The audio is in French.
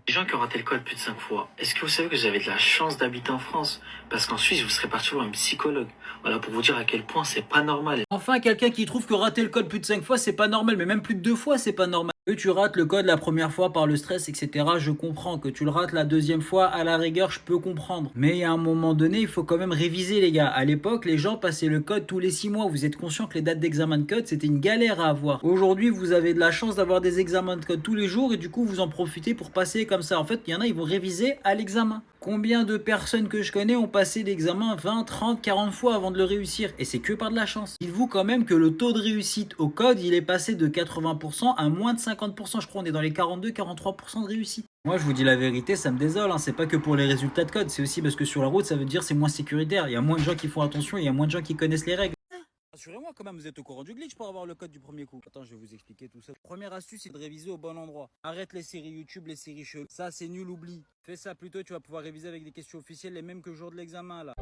Les gens qui ont raté le code plus de 5 fois, est-ce que vous savez que vous avez de la chance d'habiter en France? Parce qu'en Suisse, vous serez parti voir un psychologue. Voilà, pour vous dire à quel point c'est pas normal. Enfin, quelqu'un qui trouve que rater le code plus de 5 fois, c'est pas normal, mais même plus de 2 fois, c'est pas normal. Que tu rates le code la première fois par le stress, etc., je comprends. Que tu le rates la deuxième fois, à la rigueur, je peux comprendre. Mais à un moment donné, il faut quand même réviser, les gars. À l'époque, les gens passaient le code tous les 6 mois. Vous êtes conscient que les dates d'examen de code, c'était une galère à avoir. Aujourd'hui, vous avez de la chance d'avoir des examens de code tous les jours et du coup, vous en profitez pour passer comme ça. En fait, il y en a, ils vont réviser à l'examen. Combien de personnes que je connais ont passé l'examen 20, 30, 40 fois avant de le réussir? Et c'est que par de la chance. Dites-vous quand même que le taux de réussite au code, il est passé de 80% à moins de 50%. Je crois on est dans les 42-43% de réussite. Moi, je vous dis la vérité, ça me désole. C'est pas que pour les résultats de code, c'est aussi parce que sur la route, ça veut dire c'est moins sécuritaire. Il y a moins de gens qui font attention, il y a moins de gens qui connaissent les règles. Rassurez-moi quand même, vous êtes au courant du glitch pour avoir le code du premier coup. Attends, je vais vous expliquer tout ça. Première astuce, c'est de réviser au bon endroit. Arrête les séries YouTube, les séries cheloues. Ça, c'est nul, oublie. Fais ça plutôt, tu vas pouvoir réviser avec des questions officielles, les mêmes que le jour de l'examen là.